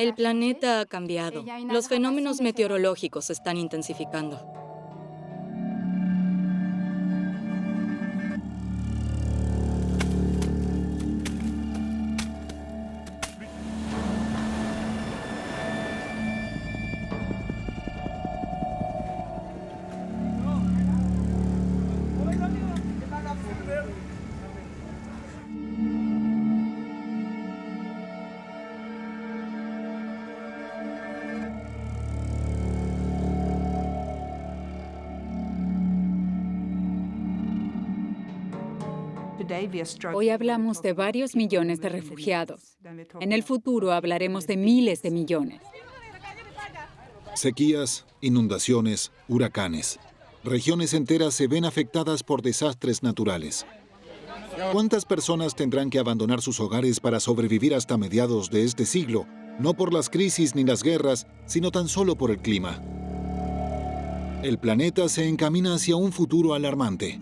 El planeta ha cambiado. Los fenómenos meteorológicos se están intensificando. Hoy hablamos de varios millones de refugiados. En el futuro hablaremos de miles de millones. Sequías, inundaciones, huracanes. Regiones enteras se ven afectadas por desastres naturales. ¿Cuántas personas tendrán que abandonar sus hogares para sobrevivir hasta mediados de este siglo? No por las crisis ni las guerras, sino tan solo por el clima. El planeta se encamina hacia un futuro alarmante.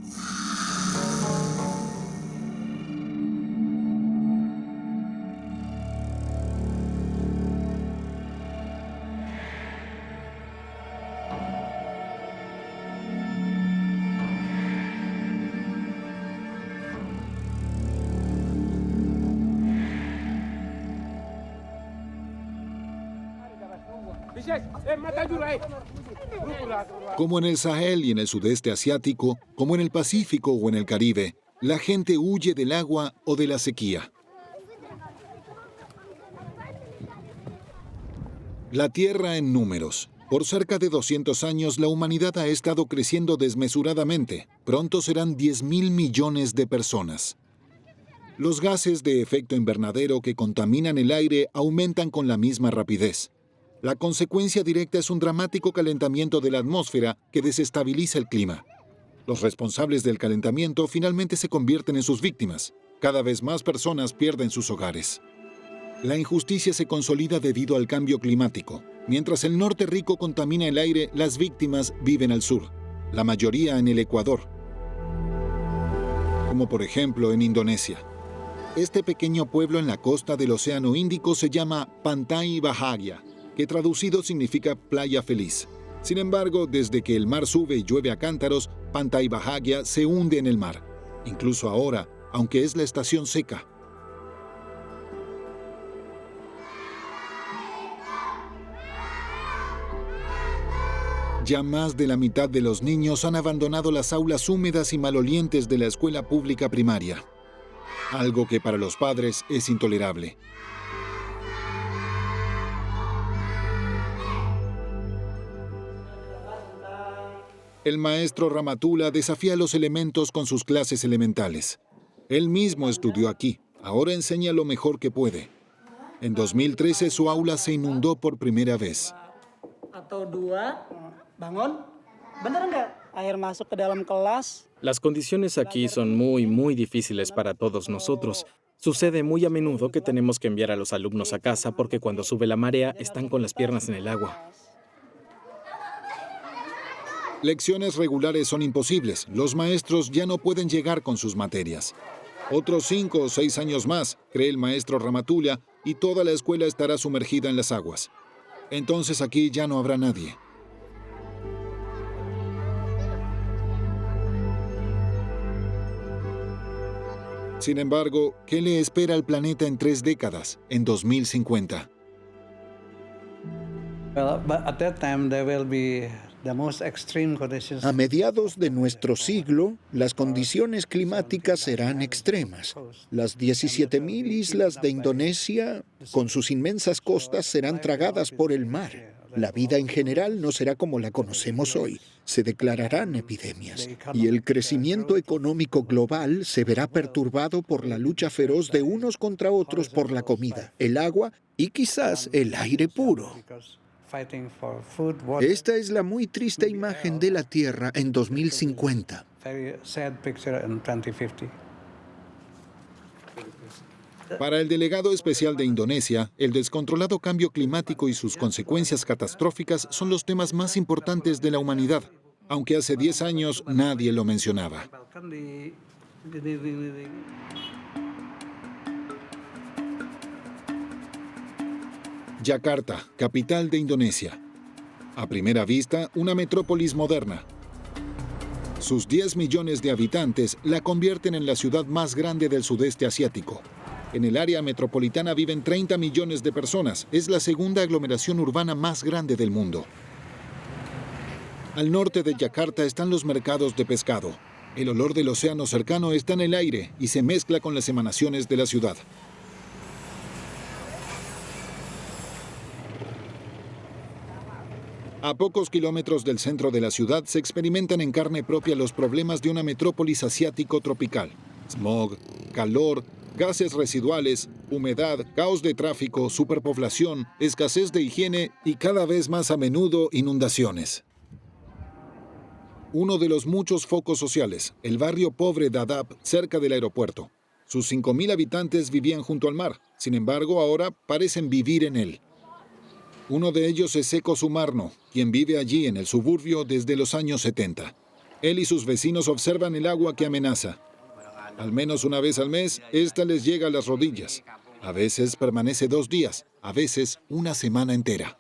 Como en el Sahel y en el sudeste asiático, como en el Pacífico o en el Caribe, la gente huye del agua o de la sequía. La Tierra en números. Por cerca de 200 años, la humanidad ha estado creciendo desmesuradamente. Pronto serán 10.000 millones de personas. Los gases de efecto invernadero que contaminan el aire aumentan con la misma rapidez. La consecuencia directa es un dramático calentamiento de la atmósfera que desestabiliza el clima. Los responsables del calentamiento finalmente se convierten en sus víctimas. Cada vez más personas pierden sus hogares. La injusticia se consolida debido al cambio climático. Mientras el norte rico contamina el aire, las víctimas viven al sur, la mayoría en el Ecuador, como por ejemplo en Indonesia. Este pequeño pueblo en la costa del Océano Índico se llama Pantai Bahagia, que traducido significa playa feliz. Sin embargo, desde que el mar sube y llueve a cántaros, Pantai Bahagia se hunde en el mar. Incluso ahora, aunque es la estación seca. Ya más de la mitad de los niños han abandonado las aulas húmedas y malolientes de la escuela pública primaria. Algo que para los padres es intolerable. El maestro Ramatula desafía los elementos con sus clases elementales. Él mismo estudió aquí, ahora enseña lo mejor que puede. En 2013 su aula se inundó por primera vez. Las condiciones aquí son muy difíciles para todos nosotros. Sucede muy a menudo que tenemos que enviar a los alumnos a casa porque cuando sube la marea están con las piernas en el agua. Lecciones regulares son imposibles. Los maestros ya no pueden llegar con sus materias. Otros 5 o 6 años más, cree el maestro Ramatula, y toda la escuela estará sumergida en las aguas. Entonces aquí ya no habrá nadie. Sin embargo, ¿qué le espera al planeta en 3 décadas, en 2050? A mediados de nuestro siglo, las condiciones climáticas serán extremas. Las 17.000 islas de Indonesia, con sus inmensas costas, serán tragadas por el mar. La vida en general no será como la conocemos hoy. Se declararán epidemias. Y el crecimiento económico global se verá perturbado por la lucha feroz de unos contra otros por la comida, el agua y quizás el aire puro. Esta es la muy triste imagen de la Tierra en 2050. Para el delegado especial de Indonesia, el descontrolado cambio climático y sus consecuencias catastróficas son los temas más importantes de la humanidad, aunque hace 10 años nadie lo mencionaba. Yakarta, capital de Indonesia. A primera vista, una metrópolis moderna. Sus 10 millones de habitantes la convierten en la ciudad más grande del sudeste asiático. En el área metropolitana viven 30 millones de personas. Es la segunda aglomeración urbana más grande del mundo. Al norte de Yakarta están los mercados de pescado. El olor del océano cercano está en el aire y se mezcla con las emanaciones de la ciudad. A pocos kilómetros del centro de la ciudad se experimentan en carne propia los problemas de una metrópolis asiático-tropical. Smog, calor, gases residuales, humedad, caos de tráfico, superpoblación, escasez de higiene y cada vez más a menudo inundaciones. Uno de los muchos focos sociales, el barrio pobre Dadab, cerca del aeropuerto. Sus 5.000 habitantes vivían junto al mar, sin embargo ahora parecen vivir en él. Uno de ellos es Eko Sumarno, quien vive allí en el suburbio desde los años 70. Él y sus vecinos observan el agua que amenaza. Al menos una vez al mes, esta les llega a las rodillas. A veces permanece 2 días, a veces una semana entera.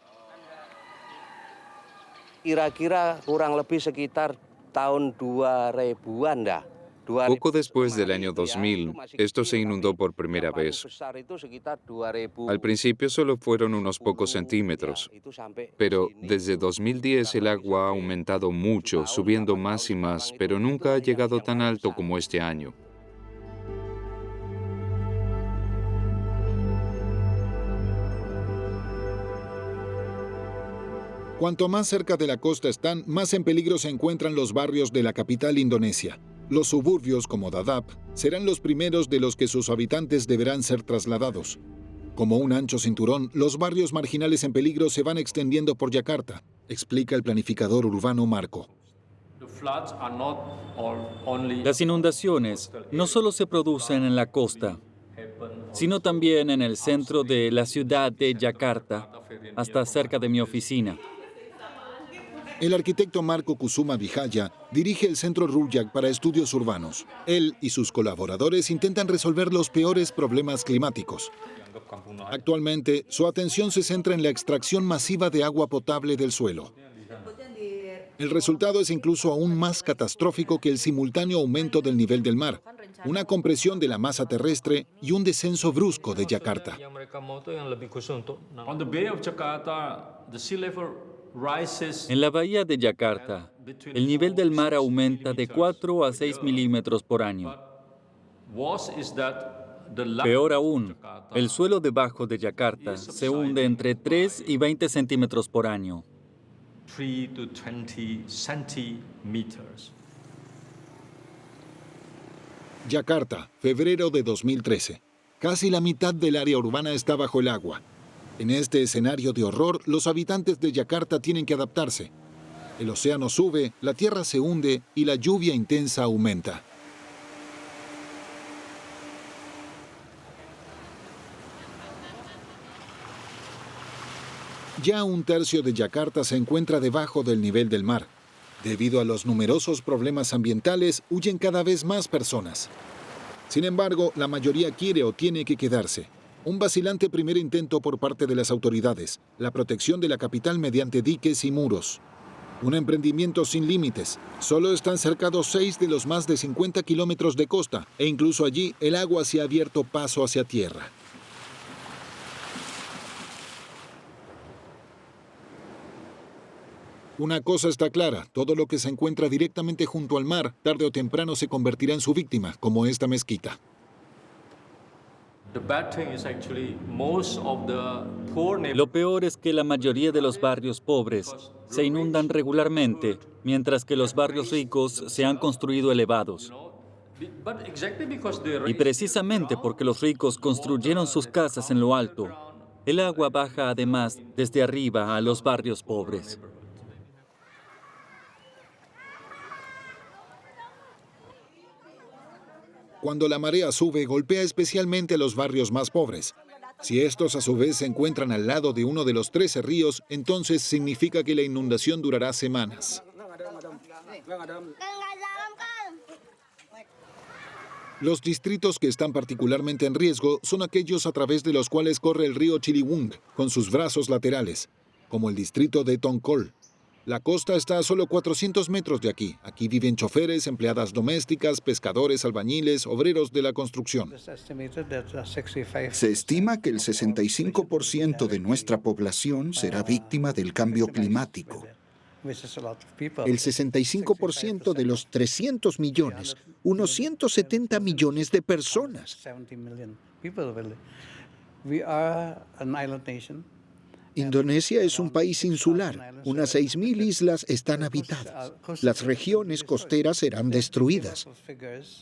Kira-kira kurang lebih sekitar tahun 2000-an dah. Poco después del año 2000, esto se inundó por primera vez. Al principio solo fueron unos pocos centímetros, pero desde 2010 el agua ha aumentado mucho, subiendo más y más, pero nunca ha llegado tan alto como este año. Cuanto más cerca de la costa están, más en peligro se encuentran los barrios de la capital indonesia. Los suburbios, como Dadab, serán los primeros de los que sus habitantes deberán ser trasladados. Como un ancho cinturón, los barrios marginales en peligro se van extendiendo por Yakarta, explica el planificador urbano Marco. Las inundaciones no solo se producen en la costa, sino también en el centro de la ciudad de Yakarta, hasta cerca de mi oficina. El arquitecto Marco Kusuma Vijaya dirige el Centro Rujak para Estudios Urbanos. Él y sus colaboradores intentan resolver los peores problemas climáticos. Actualmente, su atención se centra en la extracción masiva de agua potable del suelo. El resultado es incluso aún más catastrófico que el simultáneo aumento del nivel del mar, una compresión de la masa terrestre y un descenso brusco de Yakarta. En la bahía de Yakarta, el nivel del mar aumenta de 4 a 6 milímetros por año. Peor aún, el suelo debajo de Yakarta se hunde entre 3 y 20 centímetros por año. Yakarta, febrero de 2013. Casi la mitad del área urbana está bajo el agua. En este escenario de horror, los habitantes de Yakarta tienen que adaptarse. El océano sube, la tierra se hunde y la lluvia intensa aumenta. Ya 1/3 de Yakarta se encuentra debajo del nivel del mar. Debido a los numerosos problemas ambientales, huyen cada vez más personas. Sin embargo, la mayoría quiere o tiene que quedarse. Un vacilante primer intento por parte de las autoridades, la protección de la capital mediante diques y muros. Un emprendimiento sin límites. Solo están cercados 6 de los más de 50 kilómetros de costa, e incluso allí el agua se ha abierto paso hacia tierra. Una cosa está clara, todo lo que se encuentra directamente junto al mar, tarde o temprano se convertirá en su víctima, como esta mezquita. Lo peor es que la mayoría de los barrios pobres se inundan regularmente, mientras que los barrios ricos se han construido elevados. Y precisamente porque los ricos construyeron sus casas en lo alto, el agua baja además desde arriba a los barrios pobres. Cuando la marea sube, golpea especialmente a los barrios más pobres. Si estos a su vez se encuentran al lado de uno de los 13 ríos, entonces significa que la inundación durará semanas. Los distritos que están particularmente en riesgo son aquellos a través de los cuales corre el río Chiliwung, con sus brazos laterales, como el distrito de Tongkol. La costa está a solo 400 metros de aquí. Aquí viven choferes, empleadas domésticas, pescadores, albañiles, obreros de la construcción. Se estima que el 65% de nuestra población será víctima del cambio climático. El 65% de los 300 millones, unos 170 millones de personas. Indonesia es un país insular. Unas 6.000 islas están habitadas. Las regiones costeras serán destruidas.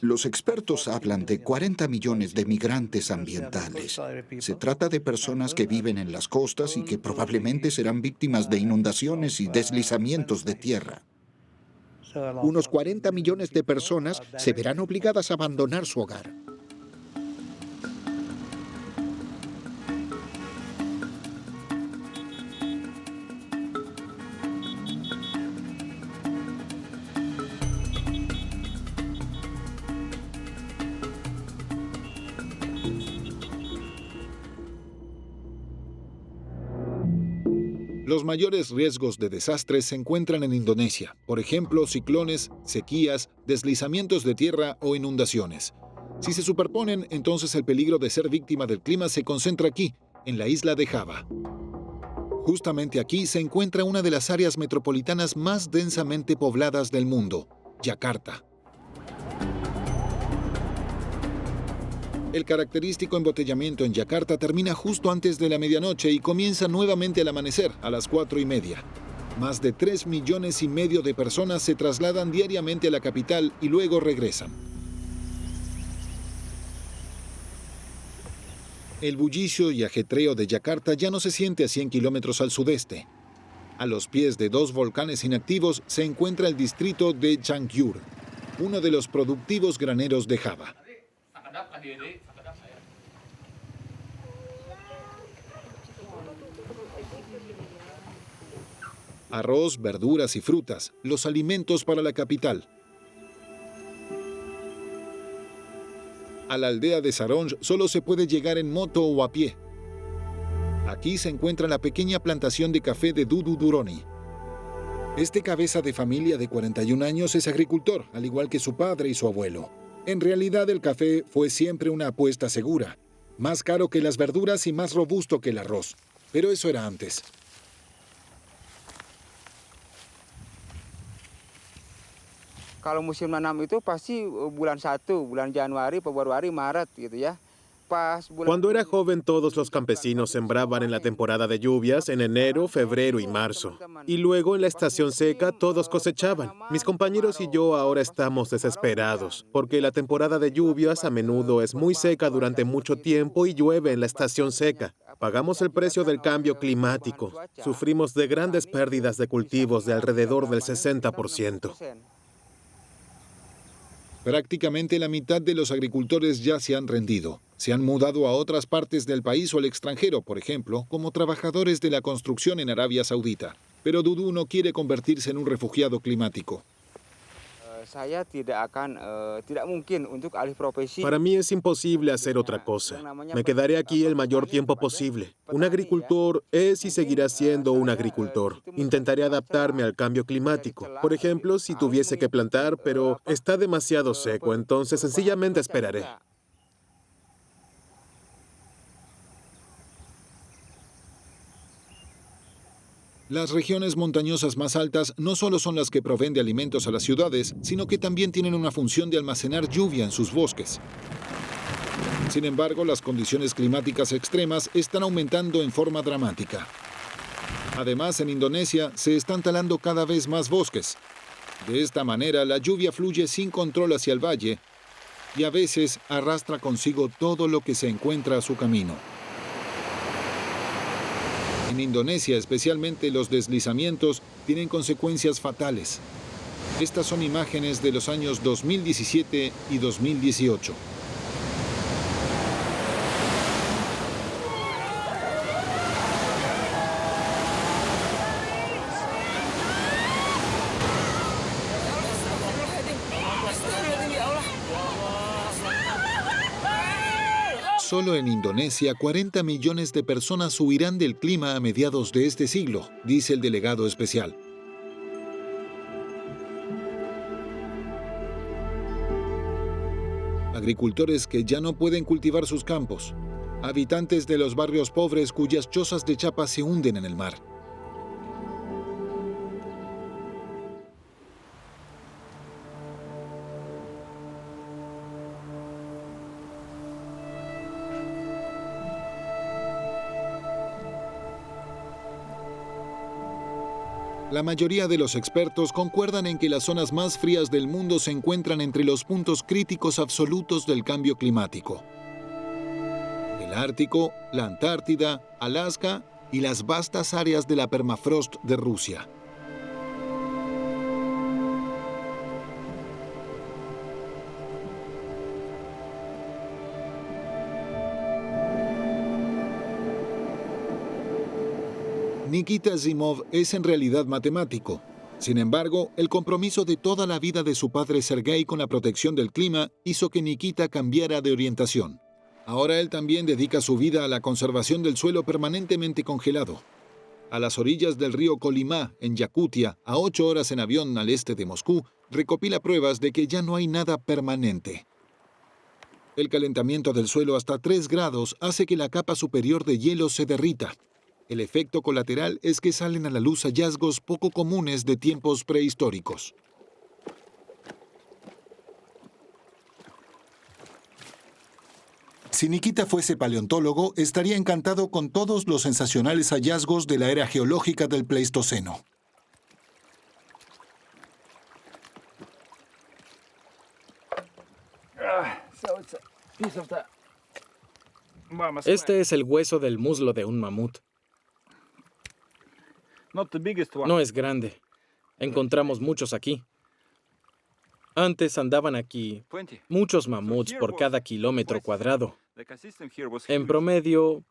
Los expertos hablan de 40 millones de migrantes ambientales. Se trata de personas que viven en las costas y que probablemente serán víctimas de inundaciones y deslizamientos de tierra. Unos 40 millones de personas se verán obligadas a abandonar su hogar. Los mayores riesgos de desastres se encuentran en Indonesia, por ejemplo, ciclones, sequías, deslizamientos de tierra o inundaciones. Si se superponen, entonces el peligro de ser víctima del clima se concentra aquí, en la isla de Java. Justamente aquí se encuentra una de las áreas metropolitanas más densamente pobladas del mundo, Yakarta. El característico embotellamiento en Yakarta termina justo antes de la medianoche y comienza nuevamente al amanecer, a las 4:30. Más de 3,5 millones de personas se trasladan diariamente a la capital y luego regresan. El bullicio y ajetreo de Yakarta ya no se siente a 100 kilómetros al sudeste. A los pies de 2 volcanes inactivos se encuentra el distrito de Cianjur, uno de los productivos graneros de Java. Arroz, verduras y frutas, los alimentos para la capital. A la aldea de Saronj solo se puede llegar en moto o a pie. Aquí se encuentra la pequeña plantación de café de Dudu Duroni. Este cabeza de familia de 41 años es agricultor, al igual que su padre y su abuelo. En realidad el café fue siempre una apuesta segura, más caro que las verduras y más robusto que el arroz. Pero eso era antes. Kalau musim nanam itu pasti bulan 1, bulan Januari, Februari, Maret gitu ya. Cuando era joven, todos los campesinos sembraban en la temporada de lluvias en enero, febrero y marzo. Y luego en la estación seca todos cosechaban. Mis compañeros y yo ahora estamos desesperados, porque la temporada de lluvias a menudo es muy seca durante mucho tiempo y llueve en la estación seca. Pagamos el precio del cambio climático. Sufrimos de grandes pérdidas de cultivos de alrededor del 60%. Prácticamente la mitad de los agricultores ya se han rendido. Se han mudado a otras partes del país o al extranjero, por ejemplo, como trabajadores de la construcción en Arabia Saudita. Pero Dudu no quiere convertirse en un refugiado climático. Para mí es imposible hacer otra cosa. Me quedaré aquí el mayor tiempo posible. Un agricultor es y seguirá siendo un agricultor. Intentaré adaptarme al cambio climático. Por ejemplo, si tuviese que plantar, pero está demasiado seco, entonces sencillamente esperaré. Las regiones montañosas más altas no solo son las que proveen de alimentos a las ciudades, sino que también tienen una función de almacenar lluvia en sus bosques. Sin embargo, las condiciones climáticas extremas están aumentando en forma dramática. Además, en Indonesia se están talando cada vez más bosques. De esta manera, la lluvia fluye sin control hacia el valle y a veces arrastra consigo todo lo que se encuentra a su camino. En Indonesia, especialmente los deslizamientos, tienen consecuencias fatales. Estas son imágenes de los años 2017 y 2018. Solo en Indonesia, 40 millones de personas huirán del clima a mediados de este siglo, dice el delegado especial. Agricultores que ya no pueden cultivar sus campos. Habitantes de los barrios pobres cuyas chozas de chapa se hunden en el mar. La mayoría de los expertos concuerdan en que las zonas más frías del mundo se encuentran entre los puntos críticos absolutos del cambio climático. El Ártico, la Antártida, Alaska y las vastas áreas de la permafrost de Rusia. Nikita Zimov es en realidad matemático. Sin embargo, el compromiso de toda la vida de su padre Sergei con la protección del clima hizo que Nikita cambiara de orientación. Ahora él también dedica su vida a la conservación del suelo permanentemente congelado. A las orillas del río Kolyma, en Yakutia, a 8 horas en avión al este de Moscú, recopila pruebas de que ya no hay nada permanente. El calentamiento del suelo hasta 3 grados hace que la capa superior de hielo se derrita. El efecto colateral es que salen a la luz hallazgos poco comunes de tiempos prehistóricos. Si Nikita fuese paleontólogo, estaría encantado con todos los sensacionales hallazgos de la era geológica del Pleistoceno. Este es el hueso del muslo de un mamut. No es grande. Encontramos muchos aquí. Antes andaban aquí muchos mamuts por cada kilómetro cuadrado. En promedio,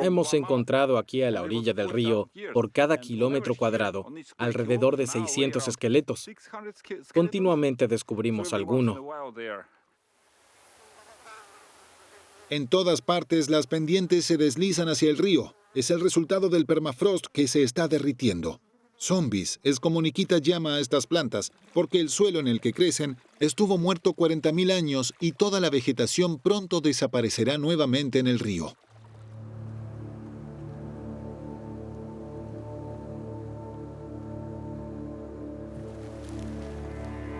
hemos encontrado aquí a la orilla del río, por cada kilómetro cuadrado, alrededor de 600 esqueletos. Continuamente descubrimos alguno. En todas partes, las pendientes se deslizan hacia el río. Es el resultado del permafrost que se está derritiendo. Zombies es como Nikita llama a estas plantas, porque el suelo en el que crecen estuvo muerto 40.000 años y toda la vegetación pronto desaparecerá nuevamente en el río.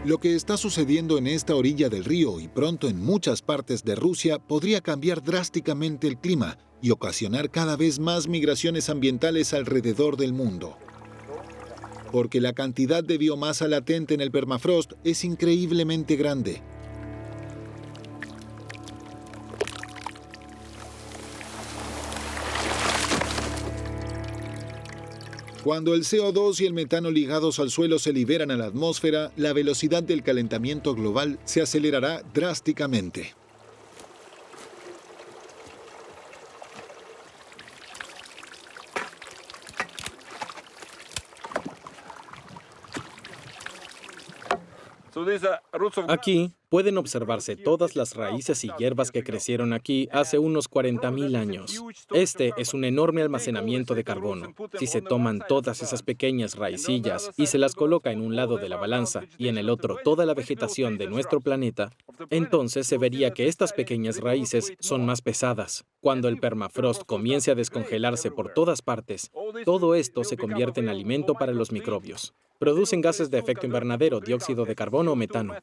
Lo que está sucediendo en esta orilla del río y pronto en muchas partes de Rusia podría cambiar drásticamente el clima y ocasionar cada vez más migraciones ambientales alrededor del mundo. Porque la cantidad de biomasa latente en el permafrost es increíblemente grande. Cuando el CO2 y el metano ligados al suelo se liberan a la atmósfera, la velocidad del calentamiento global se acelerará drásticamente. Aquí pueden observarse todas las raíces y hierbas que crecieron aquí hace unos 40.000 años. Este es un enorme almacenamiento de carbono. Si se toman todas esas pequeñas raicillas y se las coloca en un lado de la balanza y en el otro toda la vegetación de nuestro planeta, entonces se vería que estas pequeñas raíces son más pesadas. Cuando el permafrost comience a descongelarse por todas partes, todo esto se convierte en alimento para los microbios. Producen gases de efecto invernadero, dióxido de carbono o metano.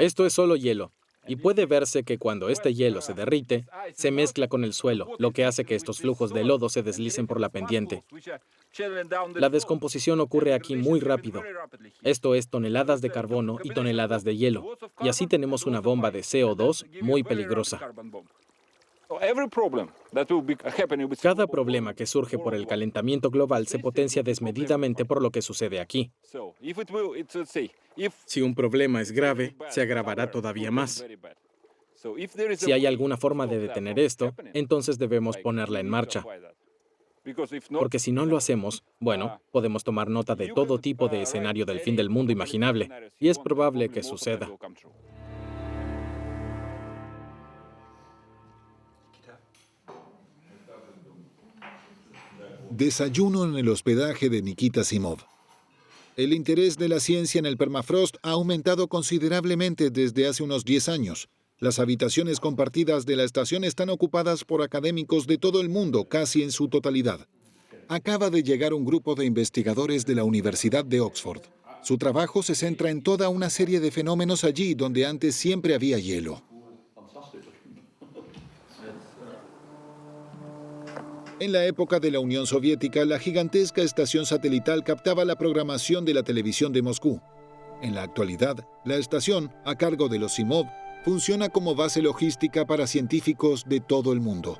Esto es solo hielo, y puede verse que cuando este hielo se derrite, se mezcla con el suelo, lo que hace que estos flujos de lodo se deslicen por la pendiente. La descomposición ocurre aquí muy rápido. Esto es toneladas de carbono y toneladas de hielo, y así tenemos una bomba de CO2 muy peligrosa. Cada problema que surge por el calentamiento global se potencia desmedidamente por lo que sucede aquí. Si un problema es grave, se agravará todavía más. Si hay alguna forma de detener esto, entonces debemos ponerla en marcha. Porque si no lo hacemos, bueno, podemos tomar nota de todo tipo de escenario del fin del mundo imaginable, y es probable que suceda. Desayuno en el hospedaje de Nikita Simov. El interés de la ciencia en el permafrost ha aumentado considerablemente desde hace unos 10 años. Las habitaciones compartidas de la estación están ocupadas por académicos de todo el mundo, casi en su totalidad. Acaba de llegar un grupo de investigadores de la Universidad de Oxford. Su trabajo se centra en toda una serie de fenómenos allí donde antes siempre había hielo. En la época de la Unión Soviética, la gigantesca estación satelital captaba la programación de la televisión de Moscú. En la actualidad, la estación, a cargo de los Simov, funciona como base logística para científicos de todo el mundo.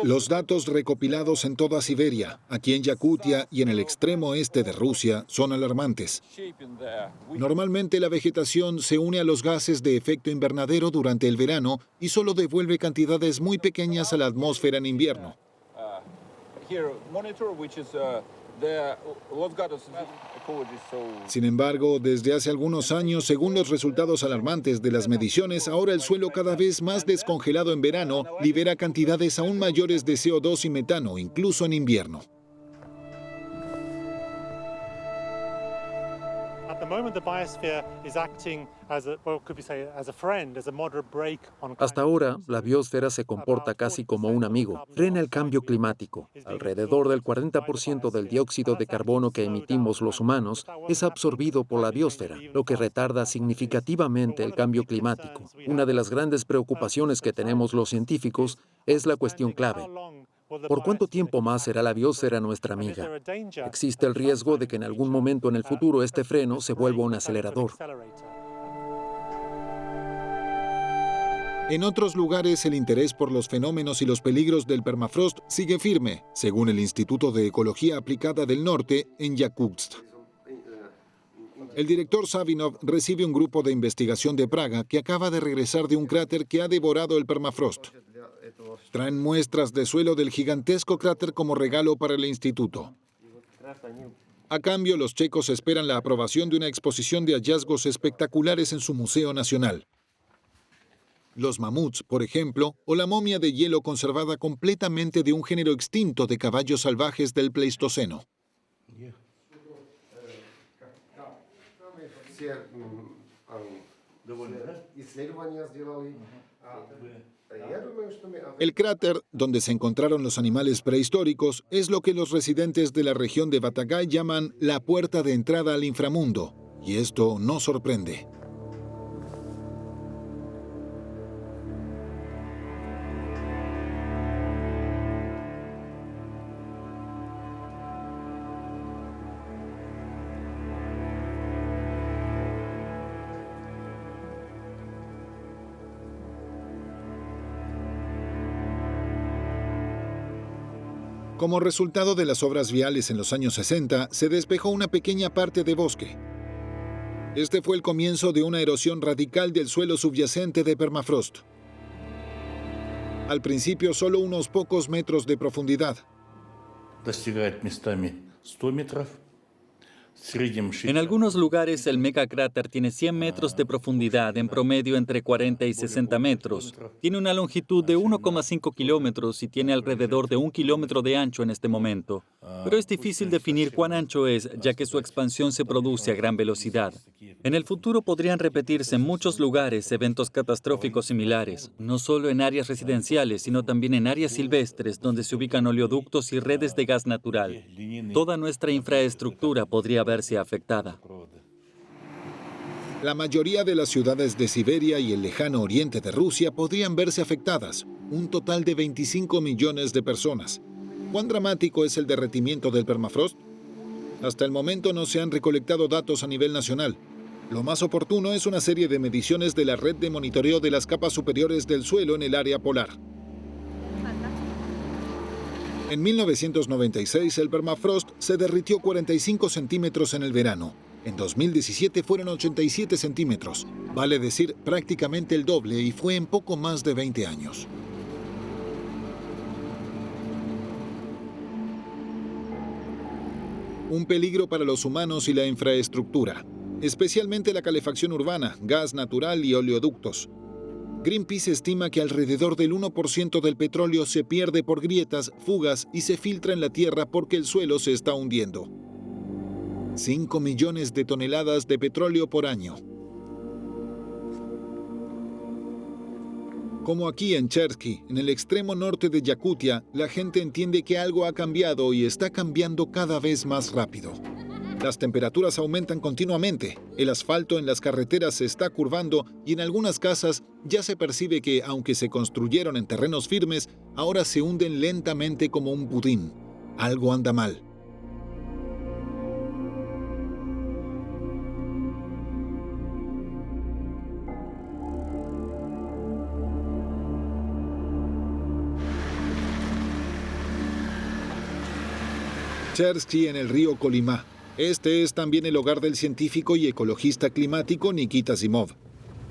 Los datos recopilados en toda Siberia, aquí en Yakutia y en el extremo este de Rusia, son alarmantes. Normalmente la vegetación se une a los gases de efecto invernadero durante el verano y solo devuelve cantidades muy pequeñas a la atmósfera en invierno. Sin embargo, desde hace algunos años, según los resultados alarmantes de las mediciones, ahora el suelo cada vez más descongelado en verano libera cantidades aún mayores de CO2 y metano, incluso en invierno. Hasta ahora, la biosfera se comporta casi como un amigo. Frena el cambio climático. Alrededor del 40% del dióxido de carbono que emitimos los humanos es absorbido por la biosfera, lo que retarda significativamente el cambio climático. Una de las grandes preocupaciones que tenemos los científicos es la cuestión clave. ¿Por cuánto tiempo más será la biosfera nuestra amiga? Existe el riesgo de que en algún momento en el futuro este freno se vuelva un acelerador. En otros lugares, el interés por los fenómenos y los peligros del permafrost sigue firme, según el Instituto de Ecología Aplicada del Norte en Yakutsk. El director Savinov recibe un grupo de investigación de Praga que acaba de regresar de un cráter que ha devorado el permafrost. Traen muestras de suelo del gigantesco cráter como regalo para el instituto. A cambio, los checos esperan la aprobación de una exposición de hallazgos espectaculares en su Museo Nacional. Los mamuts, por ejemplo, o la momia de hielo conservada completamente de un género extinto de caballos salvajes del Pleistoceno. El cráter, donde se encontraron los animales prehistóricos, es lo que los residentes de la región de Batagay llaman la puerta de entrada al inframundo, y esto no sorprende. Como resultado de las obras viales en los años 60, se despejó una pequeña parte de bosque. Este fue el comienzo de una erosión radical del suelo subyacente de permafrost. Al principio, solo unos pocos metros de profundidad. En algunos lugares el megacráter tiene 100 metros de profundidad, en promedio entre 40 y 60 metros. Tiene una longitud de 1,5 kilómetros y tiene alrededor de 1 kilómetro de ancho en este momento. Pero es difícil definir cuán ancho es, ya que su expansión se produce a gran velocidad. En el futuro podrían repetirse en muchos lugares eventos catastróficos similares, no solo en áreas residenciales, sino también en áreas silvestres donde se ubican oleoductos y redes de gas natural. Toda nuestra infraestructura podría verse afectada. La mayoría de las ciudades de Siberia y el lejano oriente de Rusia podrían verse afectadas, un total de 25 millones de personas. ¿Cuán dramático es el derretimiento del permafrost? Hasta el momento no se han recolectado datos a nivel nacional. Lo más oportuno es una serie de mediciones de la red de monitoreo de las capas superiores del suelo en el área polar. En 1996, el permafrost se derritió 45 centímetros en el verano. En 2017 fueron 87 centímetros, vale decir prácticamente el doble, y fue en poco más de 20 años. Un peligro para los humanos y la infraestructura, especialmente la calefacción urbana, gas natural y oleoductos. Greenpeace estima que alrededor del 1% del petróleo se pierde por grietas, fugas y se filtra en la tierra porque el suelo se está hundiendo. 5 millones de toneladas de petróleo por año. Como aquí en Chersky, en el extremo norte de Yakutia, la gente entiende que algo ha cambiado y está cambiando cada vez más rápido. Las temperaturas aumentan continuamente, el asfalto en las carreteras se está curvando y en algunas casas ya se percibe que, aunque se construyeron en terrenos firmes, ahora se hunden lentamente como un budín. Algo anda mal. Chersky en el río Kolyma. Este es también el hogar del científico y ecologista climático Nikita Zimov.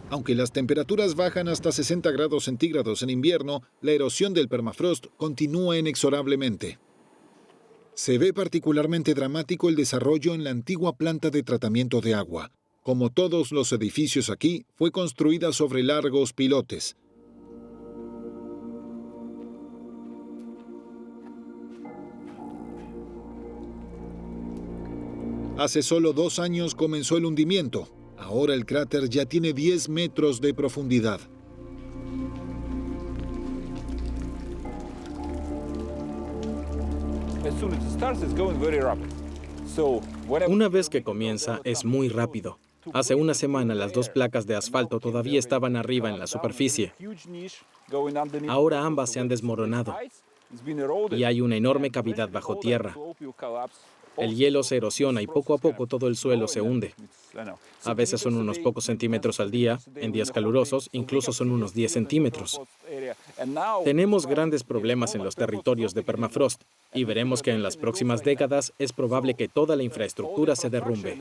Aunque las temperaturas bajan hasta 60 grados centígrados en invierno, la erosión del permafrost continúa inexorablemente. Se ve particularmente dramático el desarrollo en la antigua planta de tratamiento de agua. Como todos los edificios aquí, fue construida sobre largos pilotes. Hace solo 2 años comenzó el hundimiento. Ahora el cráter ya tiene 10 metros de profundidad. Una vez que comienza, es muy rápido. Hace una semana las 2 placas de asfalto todavía estaban arriba en la superficie. Ahora ambas se han desmoronado y hay una enorme cavidad bajo tierra. El hielo se erosiona y poco a poco todo el suelo se hunde. A veces son unos pocos centímetros al día, en días calurosos incluso son unos 10 centímetros. Tenemos grandes problemas en los territorios de permafrost y veremos que en las próximas décadas es probable que toda la infraestructura se derrumbe.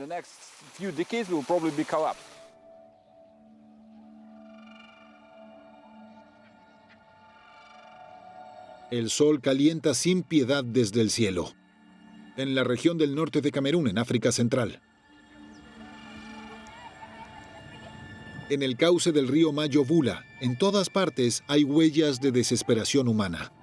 El sol calienta sin piedad desde el cielo. En la región del norte de Camerún, en África Central. En el cauce del río Mayo-Bula, en todas partes hay huellas de desesperación humana.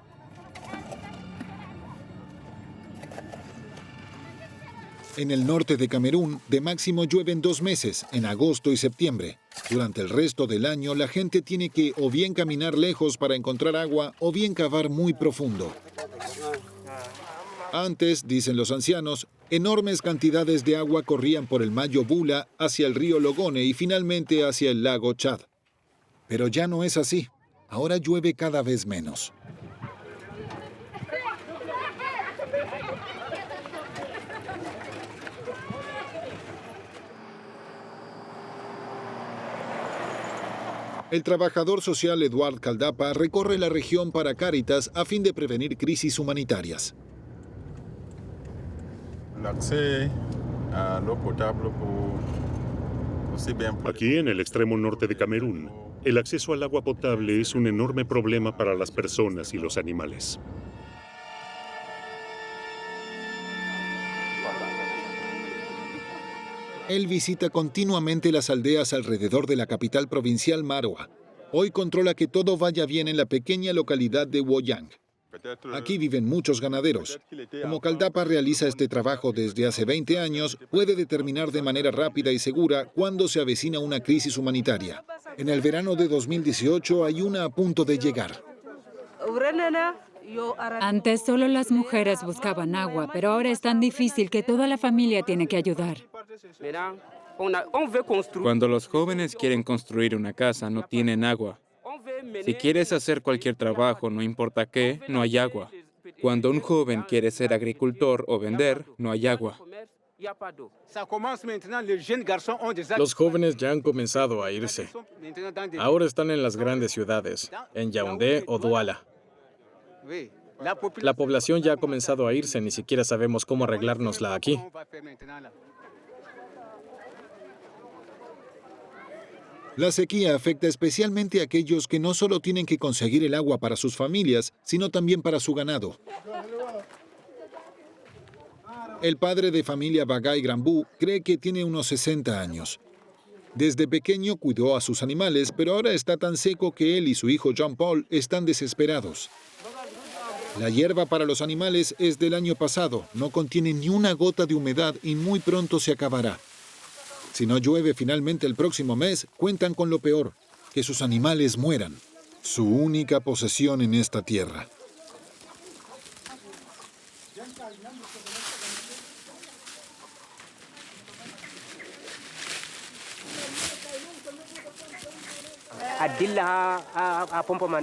En el norte de Camerún, de máximo llueven 2 meses, en agosto y septiembre. Durante el resto del año, la gente tiene que o bien caminar lejos para encontrar agua o bien cavar muy profundo. Antes, dicen los ancianos, enormes cantidades de agua corrían por el Mayo-Bula hacia el río Logone y finalmente hacia el lago Chad. Pero ya no es así. Ahora llueve cada vez menos. El trabajador social Eduard Caldapa recorre la región para Cáritas a fin de prevenir crisis humanitarias. Aquí, en el extremo norte de Camerún, el acceso al agua potable es un enorme problema para las personas y los animales. Él visita continuamente las aldeas alrededor de la capital provincial Maroa. Hoy controla que todo vaya bien en la pequeña localidad de Woyang. Aquí viven muchos ganaderos. Como Caldapa realiza este trabajo desde hace 20 años, puede determinar de manera rápida y segura cuándo se avecina una crisis humanitaria. En el verano de 2018 hay una a punto de llegar. Antes solo las mujeres buscaban agua, pero ahora es tan difícil que toda la familia tiene que ayudar. Cuando los jóvenes quieren construir una casa, no tienen agua. Si quieres hacer cualquier trabajo, no importa qué, no hay agua. Cuando un joven quiere ser agricultor o vender, no hay agua. Los jóvenes ya han comenzado a irse. Ahora están en las grandes ciudades, en Yaoundé o Douala. La población ya ha comenzado a irse, ni siquiera sabemos cómo arreglárnosla aquí. La sequía afecta especialmente a aquellos que no solo tienen que conseguir el agua para sus familias, sino también para su ganado. El padre de familia Bagay Grambú cree que tiene unos 60 años. Desde pequeño cuidó a sus animales, pero ahora está tan seco que él y su hijo Jean-Paul están desesperados. La hierba para los animales es del año pasado, no contiene ni una gota de humedad y muy pronto se acabará. Si no llueve finalmente el próximo mes, cuentan con lo peor, que sus animales mueran, su única posesión en esta tierra.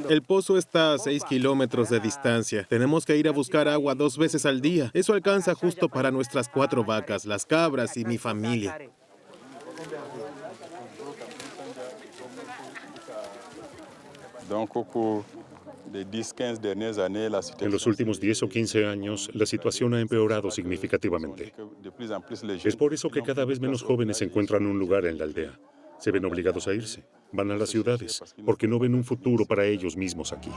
El pozo está a 6 kilómetros de distancia. Tenemos que ir a buscar agua 2 veces al día. Eso alcanza justo para nuestras 4 vacas, las cabras y mi familia. En los últimos 10 o 15 años, la situación ha empeorado significativamente. Es por eso que cada vez menos jóvenes encuentran un lugar en la aldea. Se ven obligados a irse. Van a las ciudades, porque no ven un futuro para ellos mismos aquí.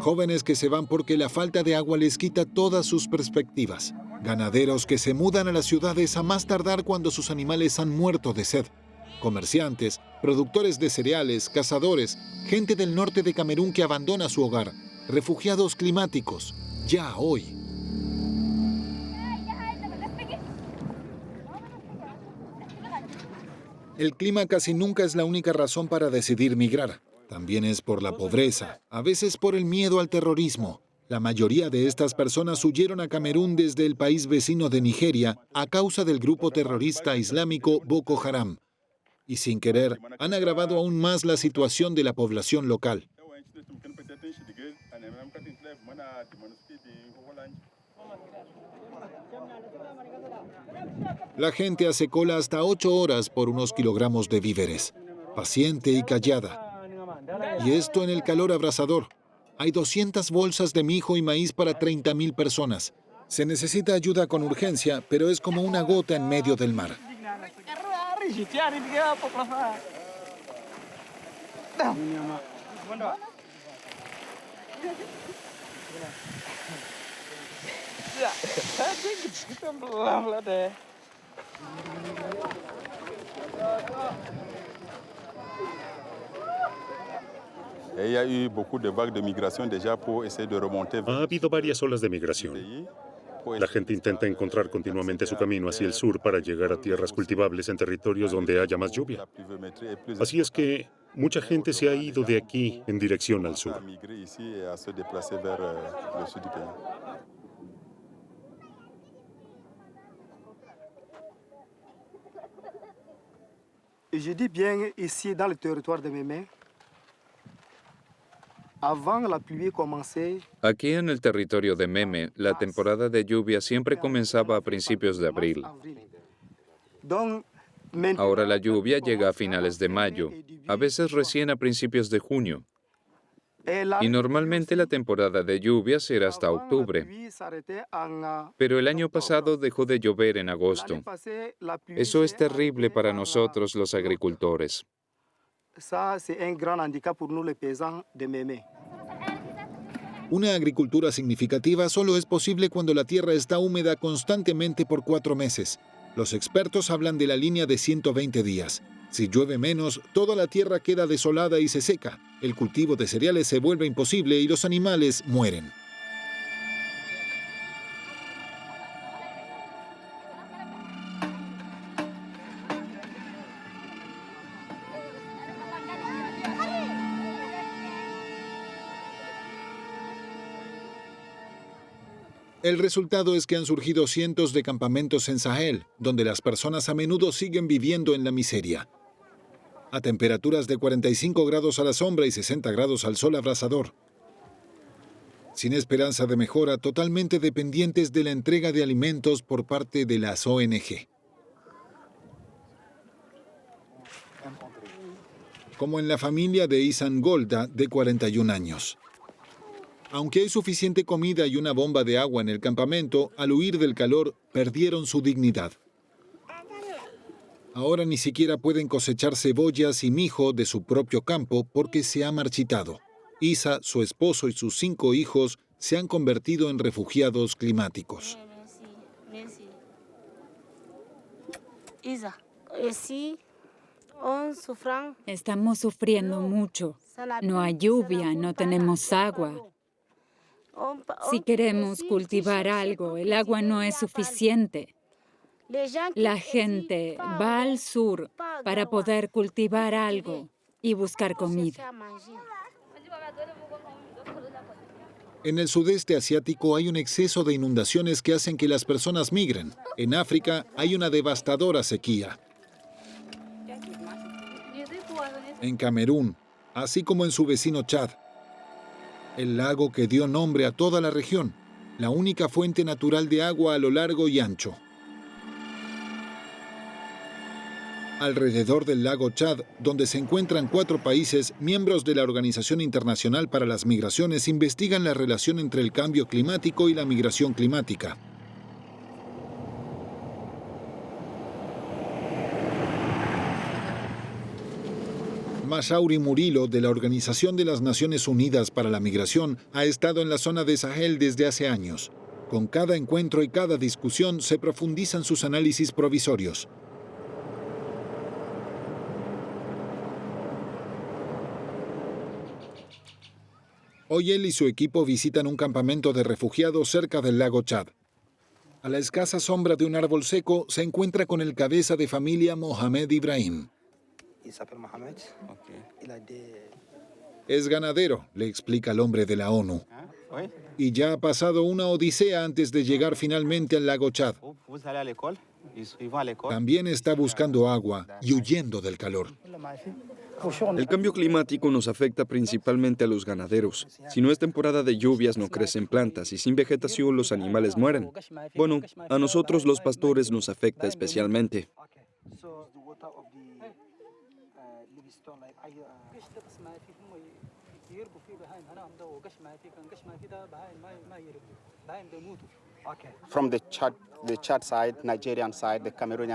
Jóvenes que se van porque la falta de agua les quita todas sus perspectivas. Ganaderos que se mudan a las ciudades a más tardar cuando sus animales han muerto de sed. Comerciantes, productores de cereales, cazadores, gente del norte de Camerún que abandona su hogar, refugiados climáticos, ya hoy. El clima casi nunca es la única razón para decidir migrar. También es por la pobreza, a veces por el miedo al terrorismo. La mayoría de estas personas huyeron a Camerún desde el país vecino de Nigeria a causa del grupo terrorista islámico Boko Haram. Y sin querer, han agravado aún más la situación de la población local. La gente hace cola hasta 8 horas por unos kilogramos de víveres, paciente y callada. Y esto en el calor abrasador. Hay 200 bolsas de mijo y maíz para 30.000 personas. Se necesita ayuda con urgencia, pero es como una gota en medio del mar. Ha habido varias olas de migración. La gente intenta encontrar continuamente su camino hacia el sur para llegar a tierras cultivables en territorios donde haya más lluvia. Así es que mucha gente se ha ido de aquí en dirección al sur. Je dis bien ici dans le territoire de Mémé. Aquí en el territorio de Meme, la temporada de lluvia siempre comenzaba a principios de abril. Ahora la lluvia llega a finales de mayo, a veces recién a principios de junio. Y normalmente la temporada de lluvia será hasta octubre. Pero el año pasado dejó de llover en agosto. Eso es terrible para nosotros los agricultores. Una agricultura significativa solo es posible cuando la tierra está húmeda constantemente por 4 meses. Los expertos hablan de la línea de 120 días. Si llueve menos, toda la tierra queda desolada y se seca. El cultivo de cereales se vuelve imposible y los animales mueren. El resultado es que han surgido cientos de campamentos en Sahel, donde las personas a menudo siguen viviendo en la miseria. A temperaturas de 45 grados a la sombra y 60 grados al sol abrasador. sin esperanza de mejora, totalmente dependientes de la entrega de alimentos por parte de las ONG. Como en la familia de Isan Golda, de 41 años. Aunque hay suficiente comida y una bomba de agua en el campamento, al huir del calor, perdieron su dignidad. Ahora ni siquiera pueden cosechar cebollas y mijo de su propio campo porque se ha marchitado. Isa, su esposo y sus 5 hijos se han convertido en refugiados climáticos. Estamos sufriendo mucho. No hay lluvia, no tenemos agua. Si queremos cultivar algo, el agua no es suficiente. La gente va al sur para poder cultivar algo y buscar comida. En el sudeste asiático hay un exceso de inundaciones que hacen que las personas migren. En África hay una devastadora sequía. En Camerún, así como en su vecino Chad, el lago que dio nombre a toda la región, la única fuente natural de agua a lo largo y ancho. Alrededor del lago Chad, donde se encuentran 4 países, miembros de la Organización Internacional para las Migraciones investigan la relación entre el cambio climático y la migración climática. Mashauri Murilo, de la Organización de las Naciones Unidas para la Migración, ha estado en la zona de Sahel desde hace años. Con cada encuentro y cada discusión se profundizan sus análisis provisorios. Hoy él y su equipo visitan un campamento de refugiados cerca del lago Chad. A la escasa sombra de un árbol seco se encuentra con el cabeza de familia Mohamed Ibrahim. Es ganadero, le explica el hombre de la ONU. Y ya ha pasado una odisea antes de llegar finalmente al lago Chad. También está buscando agua y huyendo del calor. El cambio climático nos afecta principalmente a los ganaderos. Si no es temporada de lluvias, no crecen plantas y sin vegetación los animales mueren. Bueno, a nosotros los pastores nos afecta especialmente.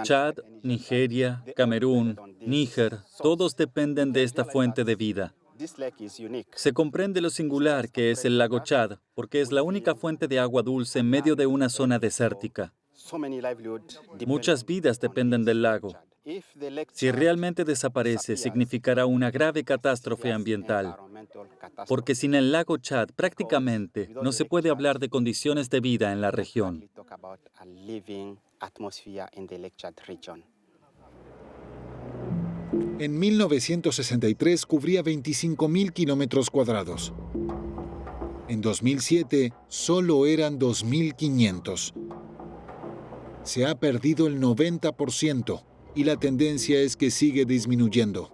Chad, Nigeria, Camerún, Níger, todos dependen de esta fuente de vida. Se comprende lo singular que es el lago Chad, porque es la única fuente de agua dulce en medio de una zona desértica. Muchas vidas dependen del lago. Si realmente desaparece, significará una grave catástrofe ambiental, porque sin el lago Chad prácticamente no se puede hablar de condiciones de vida en la región. En 1963 cubría 25.000 kilómetros cuadrados. En 2007 solo eran 2.500. Se ha perdido el 90%. Y la tendencia es que sigue disminuyendo.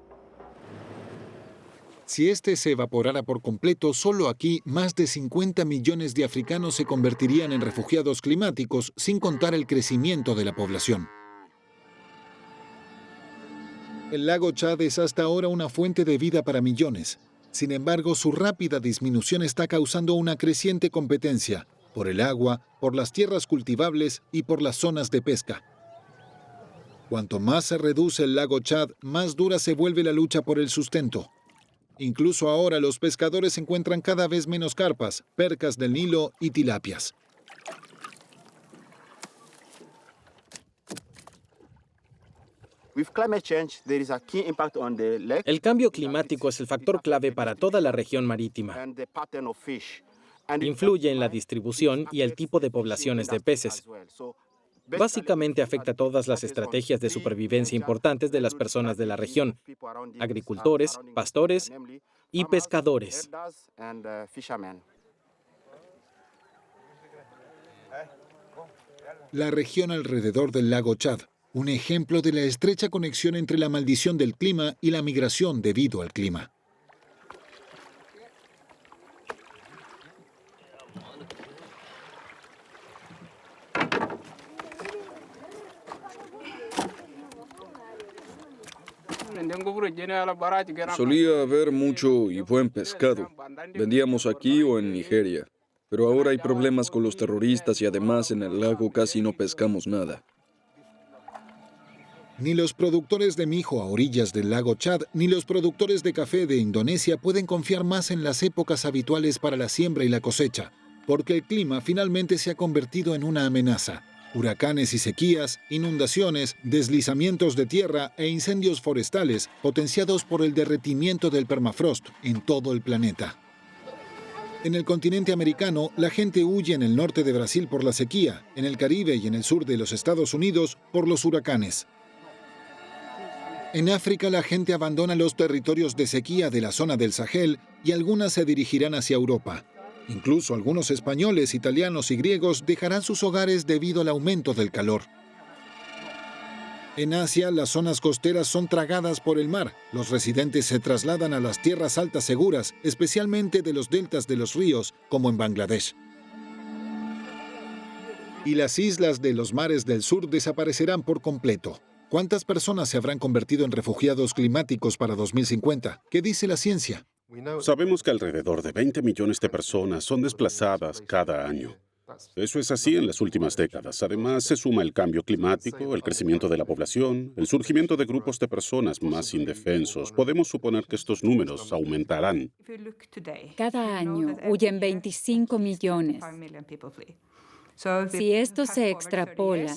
Si este se evaporara por completo, solo aquí más de 50 millones de africanos se convertirían en refugiados climáticos, sin contar el crecimiento de la población. El lago Chad es hasta ahora una fuente de vida para millones. Sin embargo, su rápida disminución está causando una creciente competencia por el agua, por las tierras cultivables y por las zonas de pesca. Cuanto más se reduce el lago Chad, más dura se vuelve la lucha por el sustento. Incluso ahora los pescadores encuentran cada vez menos carpas, percas del Nilo y tilapias. El cambio climático es el factor clave para toda la región marítima. Influye en la distribución y el tipo de poblaciones de peces. Básicamente afecta a todas las estrategias de supervivencia importantes de las personas de la región: agricultores, pastores y pescadores. La región alrededor del lago Chad, un ejemplo de la estrecha conexión entre la maldición del clima y la migración debido al clima. Solía haber mucho y buen pescado. Vendíamos aquí o en Nigeria. Pero ahora hay problemas con los terroristas y además en el lago casi no pescamos nada. Ni los productores de mijo a orillas del lago Chad, ni los productores de café de Indonesia pueden confiar más en las épocas habituales para la siembra y la cosecha, porque el clima finalmente se ha convertido en una amenaza. Huracanes y sequías, inundaciones, deslizamientos de tierra e incendios forestales potenciados por el derretimiento del permafrost en todo el planeta. En el continente americano, la gente huye en el norte de Brasil por la sequía, en el Caribe y en el sur de los Estados Unidos por los huracanes. En África, la gente abandona los territorios de sequía de la zona del Sahel y algunas se dirigirán hacia Europa. Incluso algunos españoles, italianos y griegos dejarán sus hogares debido al aumento del calor. En Asia, las zonas costeras son tragadas por el mar. Los residentes se trasladan a las tierras altas seguras, especialmente de los deltas de los ríos, como en Bangladesh. Y las islas de los mares del sur desaparecerán por completo. ¿Cuántas personas se habrán convertido en refugiados climáticos para 2050? ¿Qué dice la ciencia? Sabemos que alrededor de 20 millones de personas son desplazadas cada año. Eso es así en las últimas décadas. Además, se suma el cambio climático, el crecimiento de la población, el surgimiento de grupos de personas más indefensos. Podemos suponer que estos números aumentarán. Cada año huyen 25 millones. Si esto se extrapola,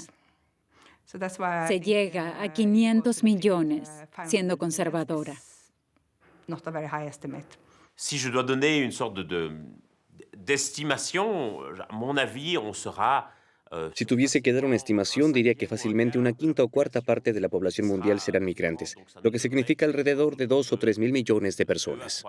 se llega a 500 millones, siendo conservadora. Si je dois donner une sorte d'estimation, à mon avis, on sera... Si tuviese que dar una estimación, diría que fácilmente una quinta o cuarta parte de la población mundial serán migrantes, lo que significa alrededor de 2 o 3 mil millones de personas.